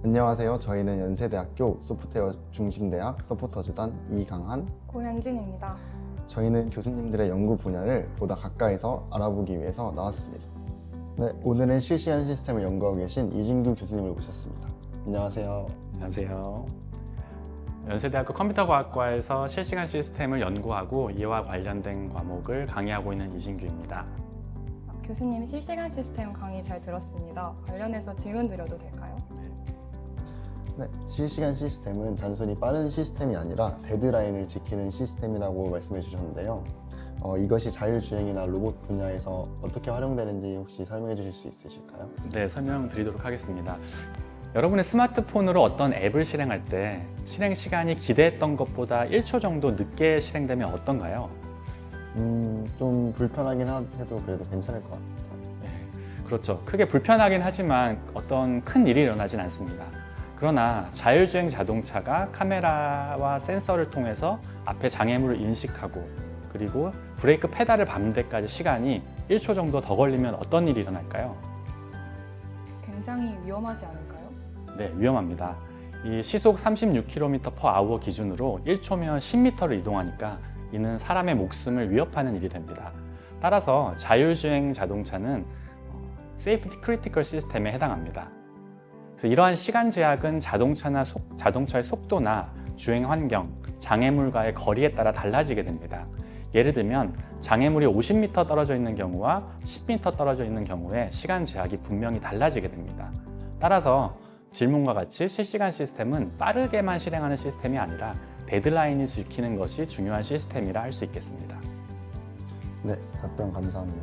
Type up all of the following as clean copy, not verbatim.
안녕하세요. 저희는 연세대학교 소프트웨어 중심대학 서포터즈단 이강한, 고현진입니다. 저희는 교수님들의 연구 분야를 보다 가까이서 알아보기 위해서 나왔습니다. 네, 오늘은 실시간 시스템을 연구하고 계신 이진규 교수님을 모셨습니다. 안녕하세요. 안녕하세요. 연세대학교 컴퓨터과학과에서 실시간 시스템을 연구하고 이와 관련된 과목을 강의하고 있는 이진규입니다. 교수님 실시간 시스템 강의 잘 들었습니다. 관련해서 질문 드려도 될까요? 네, 실시간 시스템은 단순히 빠른 시스템이 아니라 데드라인을 지키는 시스템이라고 말씀해 주셨는데요. 이것이 자율주행이나 로봇 분야에서 어떻게 활용되는지 혹시 설명해 주실 수 있으실까요? 네, 설명드리도록 하겠습니다. 여러분의 스마트폰으로 어떤 앱을 실행할 때 실행 시간이 기대했던 것보다 1초 정도 늦게 실행되면 어떤가요? 좀 불편하긴 해도 그래도 괜찮을 것 같아요. 네, 그렇죠. 크게 불편하긴 하지만 어떤 큰 일이 일어나진 않습니다. 그러나 자율주행 자동차가 카메라와 센서를 통해서 앞에 장애물을 인식하고 그리고 브레이크 페달을 밟는 데까지 시간이 1초 정도 더 걸리면 어떤 일이 일어날까요? 굉장히 위험하지 않을까요? 네, 위험합니다. 이 시속 36km/h 기준으로 1초면 10m를 이동하니까 이는 사람의 목숨을 위협하는 일이 됩니다. 따라서 자율주행 자동차는 세이프티 크리티컬 시스템에 해당합니다. 그래서 이러한 시간 제약은 자동차의 속도나 주행 환경, 장애물과의 거리에 따라 달라지게 됩니다. 예를 들면 장애물이 50m 떨어져 있는 경우와 10m 떨어져 있는 경우에 시간 제약이 분명히 달라지게 됩니다. 따라서 질문과 같이 실시간 시스템은 빠르게만 실행하는 시스템이 아니라 데드라인을 지키는 것이 중요한 시스템이라 할 수 있겠습니다. 네, 답변 감사합니다.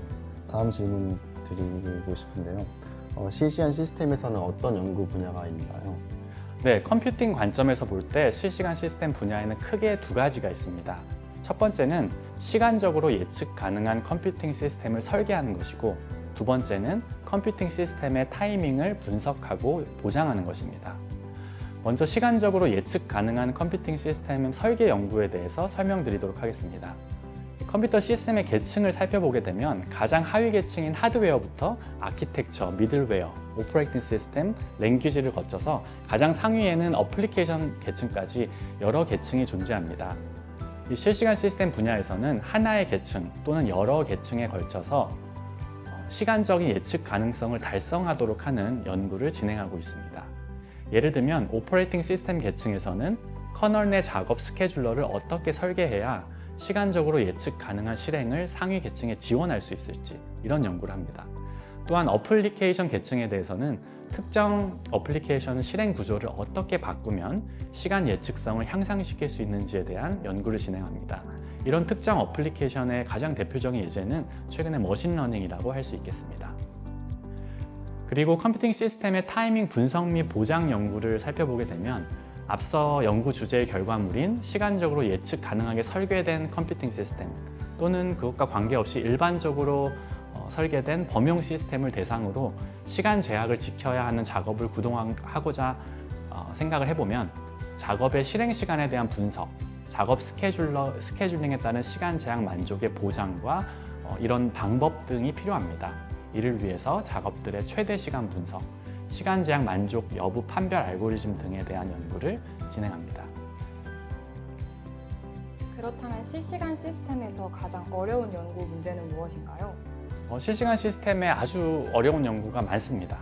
다음 질문 드리고 싶은데요. 실시간 시스템에서는 어떤 연구 분야가 있나요? 네, 컴퓨팅 관점에서 볼 때 실시간 시스템 분야에는 크게 두 가지가 있습니다. 첫 번째는 시간적으로 예측 가능한 컴퓨팅 시스템을 설계하는 것이고, 두 번째는 컴퓨팅 시스템의 타이밍을 분석하고 보장하는 것입니다. 먼저 시간적으로 예측 가능한 컴퓨팅 시스템 설계 연구에 대해서 설명드리도록 하겠습니다. 컴퓨터 시스템의 계층을 살펴보게 되면 가장 하위 계층인 하드웨어부터 아키텍처, 미들웨어, 오퍼레이팅 시스템, 랭귀지를 거쳐서 가장 상위에는 어플리케이션 계층까지 여러 계층이 존재합니다. 이 실시간 시스템 분야에서는 하나의 계층 또는 여러 계층에 걸쳐서 시간적인 예측 가능성을 달성하도록 하는 연구를 진행하고 있습니다. 예를 들면 오퍼레이팅 시스템 계층에서는 커널 내 작업 스케줄러를 어떻게 설계해야 시간적으로 예측 가능한 실행을 상위 계층에 지원할 수 있을지 이런 연구를 합니다. 또한 어플리케이션 계층에 대해서는 특정 어플리케이션 실행 구조를 어떻게 바꾸면 시간 예측성을 향상시킬 수 있는지에 대한 연구를 진행합니다. 이런 특정 어플리케이션의 가장 대표적인 예제는 최근의 머신러닝이라고 할 수 있겠습니다. 그리고 컴퓨팅 시스템의 타이밍 분석 및 보장 연구를 살펴보게 되면 앞서 연구 주제의 결과물인 시간적으로 예측 가능하게 설계된 컴퓨팅 시스템 또는 그것과 관계없이 일반적으로 설계된 범용 시스템을 대상으로 시간 제약을 지켜야 하는 작업을 구동하고자 생각을 해보면 작업의 실행 시간에 대한 분석, 작업 스케줄링에 따른 시간 제약 만족의 보장과 이런 방법 등이 필요합니다. 이를 위해서 작업들의 최대 시간 분석, 시간 제약 만족 여부 판별 알고리즘 등에 대한 연구를 진행합니다. 그렇다면 실시간 시스템에서 가장 어려운 연구 문제는 무엇인가요? 실시간 시스템에 아주 어려운 연구가 많습니다.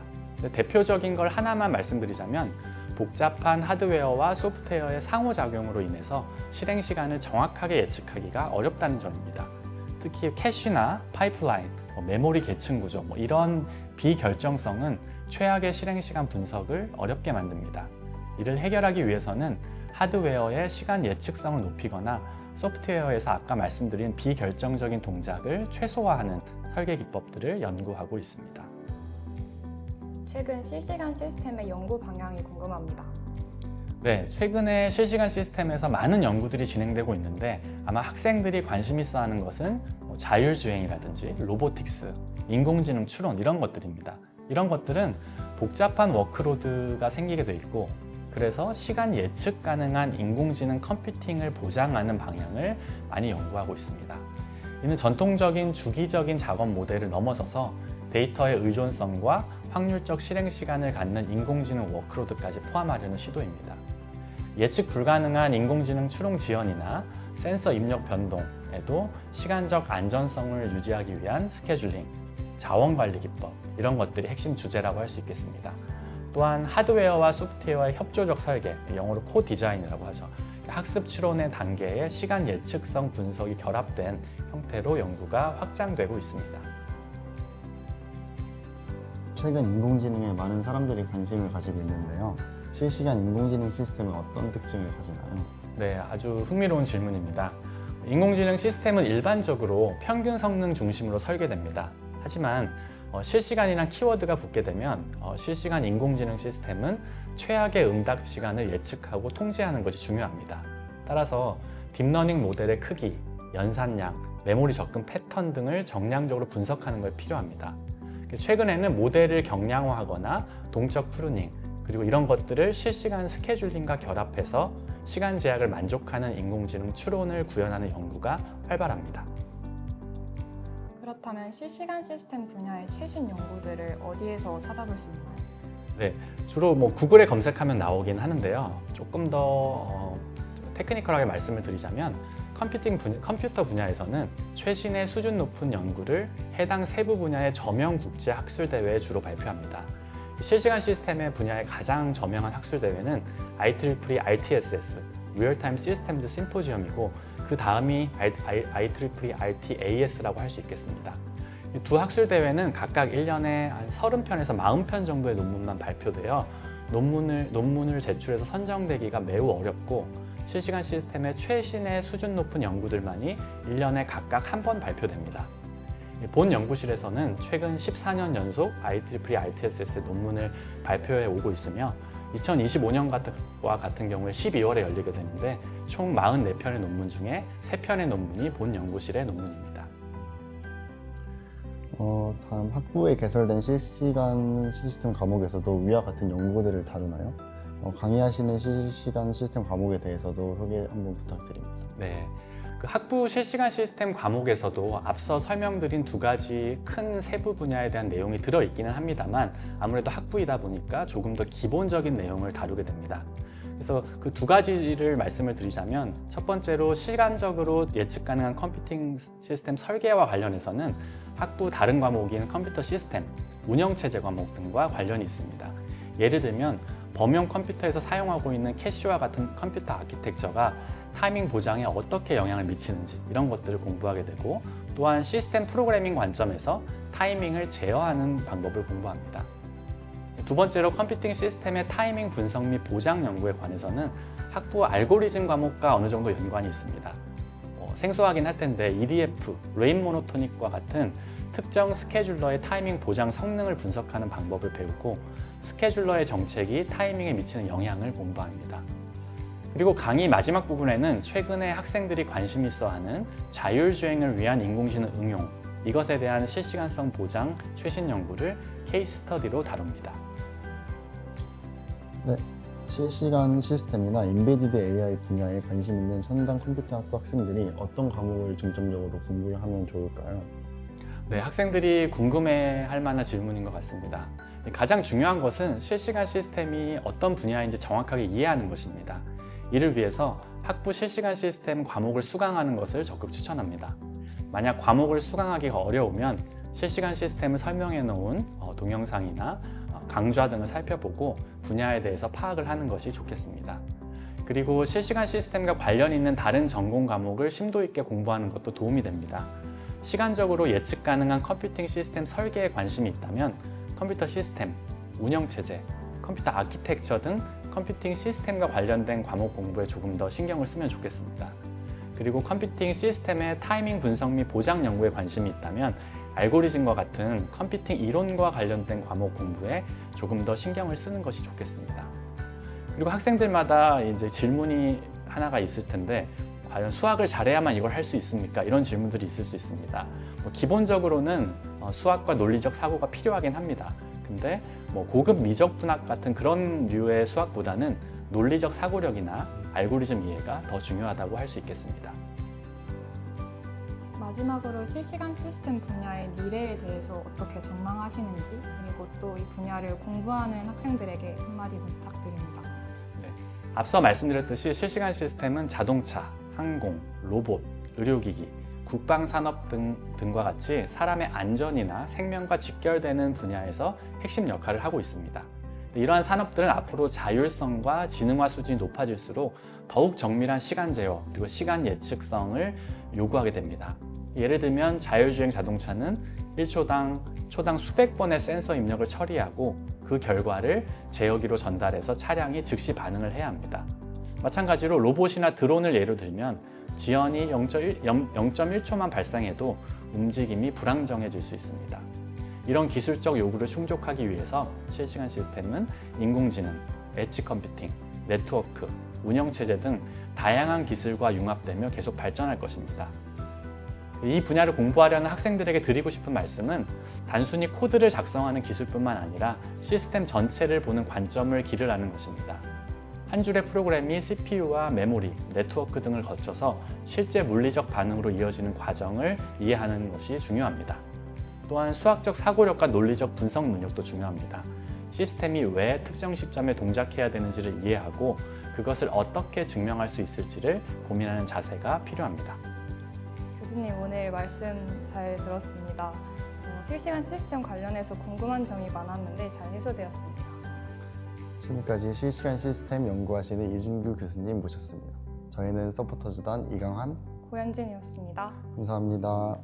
대표적인 걸 하나만 말씀드리자면 복잡한 하드웨어와 소프트웨어의 상호작용으로 인해서 실행 시간을 정확하게 예측하기가 어렵다는 점입니다. 특히 캐시나 파이프라인, 메모리 계층 구조 이런 비결정성은 최악의 실행 시간 분석을 어렵게 만듭니다. 이를 해결하기 위해서는 하드웨어의 시간 예측성을 높이거나 소프트웨어에서 아까 말씀드린 비결정적인 동작을 최소화하는 설계 기법들을 연구하고 있습니다. 최근 실시간 시스템의 연구 방향이 궁금합니다. 네, 최근에 실시간 시스템에서 많은 연구들이 진행되고 있는데 아마 학생들이 관심 있어 하는 것은 자율주행이라든지 로보틱스, 인공지능 추론 이런 것들입니다. 이런 것들은 복잡한 워크로드가 생기게 돼 있고 그래서 시간 예측 가능한 인공지능 컴퓨팅을 보장하는 방향을 많이 연구하고 있습니다. 이는 전통적인 주기적인 작업 모델을 넘어서서 데이터의 의존성과 확률적 실행 시간을 갖는 인공지능 워크로드까지 포함하려는 시도입니다. 예측 불가능한 인공지능 추론 지연이나 센서 입력 변동에도 시간적 안전성을 유지하기 위한 스케줄링, 자원 관리 기법 이런 것들이 핵심 주제라고 할 수 있겠습니다. 또한 하드웨어와 소프트웨어의 협조적 설계, 영어로 코디자인이라고 하죠. 학습 추론의 단계에 시간 예측성 분석이 결합된 형태로 연구가 확장되고 있습니다. 최근 인공지능에 많은 사람들이 관심을 가지고 있는데요. 실시간 인공지능 시스템은 어떤 특징을 가지나요? 네, 아주 흥미로운 질문입니다. 인공지능 시스템은 일반적으로 평균 성능 중심으로 설계됩니다. 하지만 실시간이란 키워드가 붙게 되면 실시간 인공지능 시스템은 최악의 응답 시간을 예측하고 통제하는 것이 중요합니다. 따라서 딥러닝 모델의 크기, 연산량, 메모리 접근 패턴 등을 정량적으로 분석하는 것이 필요합니다. 최근에는 모델을 경량화하거나 동적 프루닝, 그리고 이런 것들을 실시간 스케줄링과 결합해서 시간 제약을 만족하는 인공지능 추론을 구현하는 연구가 활발합니다. 그렇다면 실시간 시스템 분야의 최신 연구들을 어디에서 찾아볼 수 있나요? 네, 주로 구글에 검색하면 나오긴 하는데요. 조금 더 테크니컬하게 말씀을 드리자면 컴퓨터 분야에서는 최신의 수준 높은 연구를 해당 세부 분야의 저명 국제 학술 대회에 주로 발표합니다. 실시간 시스템의 분야의 가장 저명한 학술 대회는 IEEE RTSS, Real-Time Systems Symposium이고 그 다음이 IEEE RTAS라고 할 수 있겠습니다. 이 두 학술 대회는 각각 1년에 한 30편에서 40편 정도의 논문만 발표되어 논문을 제출해서 선정되기가 매우 어렵고 실시간 시스템의 최신의 수준 높은 연구들만이 1년에 각각 한 번 발표됩니다. 본 연구실에서는 최근 14년 연속 IEEE RTSS 논문을 발표해 오고 있으며 2025년과 같은 경우에 12월에 열리게 되는데 총 44편의 논문 중에 3편의 논문이 본 연구실의 논문입니다. 다음 학부에 개설된 실시간 시스템 과목에서도 위와 같은 연구들을 다루나요? 강의하시는 실시간 시스템 과목에 대해서도 소개 한번 부탁드립니다. 네, 그 학부 실시간 시스템 과목에서도 앞서 설명드린 두 가지 큰 세부 분야에 대한 내용이 들어있기는 합니다만 아무래도 학부이다 보니까 조금 더 기본적인 내용을 다루게 됩니다. 그래서 그 두 가지를 말씀을 드리자면 첫 번째로 시간적으로 예측 가능한 컴퓨팅 시스템 설계와 관련해서는 학부 다른 과목인 컴퓨터 시스템, 운영체제 과목 등과 관련이 있습니다. 예를 들면 범용 컴퓨터에서 사용하고 있는 캐시와 같은 컴퓨터 아키텍처가 타이밍 보장에 어떻게 영향을 미치는지 이런 것들을 공부하게 되고 또한 시스템 프로그래밍 관점에서 타이밍을 제어하는 방법을 공부합니다. 두 번째로 컴퓨팅 시스템의 타이밍 분석 및 보장 연구에 관해서는 학부 알고리즘 과목과 어느 정도 연관이 있습니다. 생소하긴 할 텐데 EDF, 레인 모노토닉과 같은 특정 스케줄러의 타이밍 보장 성능을 분석하는 방법을 배우고 스케줄러의 정책이 타이밍에 미치는 영향을 공부합니다. 그리고 강의 마지막 부분에는 최근에 학생들이 관심 있어 하는 자율주행을 위한 인공지능 응용, 이것에 대한 실시간성 보장 최신 연구를 케이스 스터디로 다룹니다. 네, 실시간 시스템이나 인베디드 AI 분야에 관심 있는 현장 컴퓨터 학부 학생들이 어떤 과목을 중점적으로 공부를 하면 좋을까요? 네, 학생들이 궁금해할 만한 질문인 것 같습니다. 가장 중요한 것은 실시간 시스템이 어떤 분야인지 정확하게 이해하는 것입니다. 이를 위해서 학부 실시간 시스템 과목을 수강하는 것을 적극 추천합니다. 만약 과목을 수강하기가 어려우면 실시간 시스템을 설명해 놓은 동영상이나 강좌 등을 살펴보고 분야에 대해서 파악을 하는 것이 좋겠습니다. 그리고 실시간 시스템과 관련 있는 다른 전공 과목을 심도 있게 공부하는 것도 도움이 됩니다. 시간적으로 예측 가능한 컴퓨팅 시스템 설계에 관심이 있다면 컴퓨터 시스템, 운영체제, 컴퓨터 아키텍처 등 컴퓨팅 시스템과 관련된 과목 공부에 조금 더 신경을 쓰면 좋겠습니다. 그리고 컴퓨팅 시스템의 타이밍 분석 및 보장 연구에 관심이 있다면 알고리즘과 같은 컴퓨팅 이론과 관련된 과목 공부에 조금 더 신경을 쓰는 것이 좋겠습니다. 그리고 학생들마다 이제 질문이 하나가 있을 텐데 과연 수학을 잘해야만 이걸 할 수 있습니까? 이런 질문들이 있을 수 있습니다. 기본적으로는 수학과 논리적 사고가 필요하긴 합니다. 근데 고급 미적분학 같은 그런 류의 수학보다는 논리적 사고력이나 알고리즘 이해가 더 중요하다고 할 수 있겠습니다. 마지막으로 실시간 시스템 분야의 미래에 대해서 어떻게 전망하시는지, 그리고 또 이 분야를 공부하는 학생들에게 한마디 부탁드립니다. 앞서 말씀드렸듯이 실시간 시스템은 자동차, 항공, 로봇, 의료기기, 국방산업 등과 같이 사람의 안전이나 생명과 직결되는 분야에서 핵심 역할을 하고 있습니다. 이러한 산업들은 앞으로 자율성과 지능화 수준이 높아질수록 더욱 정밀한 시간 제어 그리고 시간 예측성을 요구하게 됩니다. 예를 들면 자율주행 자동차는 1초당 초당 수백 번의 센서 입력을 처리하고 그 결과를 제어기로 전달해서 차량이 즉시 반응을 해야 합니다. 마찬가지로 로봇이나 드론을 예로 들면 지연이 0.1초만 발생해도 움직임이 불안정해질 수 있습니다. 이런 기술적 요구를 충족하기 위해서 실시간 시스템은 인공지능, 엣지 컴퓨팅, 네트워크, 운영체제 등 다양한 기술과 융합되며 계속 발전할 것입니다. 이 분야를 공부하려는 학생들에게 드리고 싶은 말씀은 단순히 코드를 작성하는 기술뿐만 아니라 시스템 전체를 보는 관점을 기르라는 것입니다. 한 줄의 프로그램이 CPU와 메모리, 네트워크 등을 거쳐서 실제 물리적 반응으로 이어지는 과정을 이해하는 것이 중요합니다. 또한 수학적 사고력과 논리적 분석 능력도 중요합니다. 시스템이 왜 특정 시점에 동작해야 되는지를 이해하고 그것을 어떻게 증명할 수 있을지를 고민하는 자세가 필요합니다. 교수님, 오늘 말씀 잘 들었습니다. 실시간 시스템 관련해서 궁금한 점이 많았는데 잘 해소되었습니다. 지금까지 실시간 시스템 연구하시는 이준규 교수님 모셨습니다. 저희는 서포터즈단 이강한, 고현진이었습니다. 감사합니다.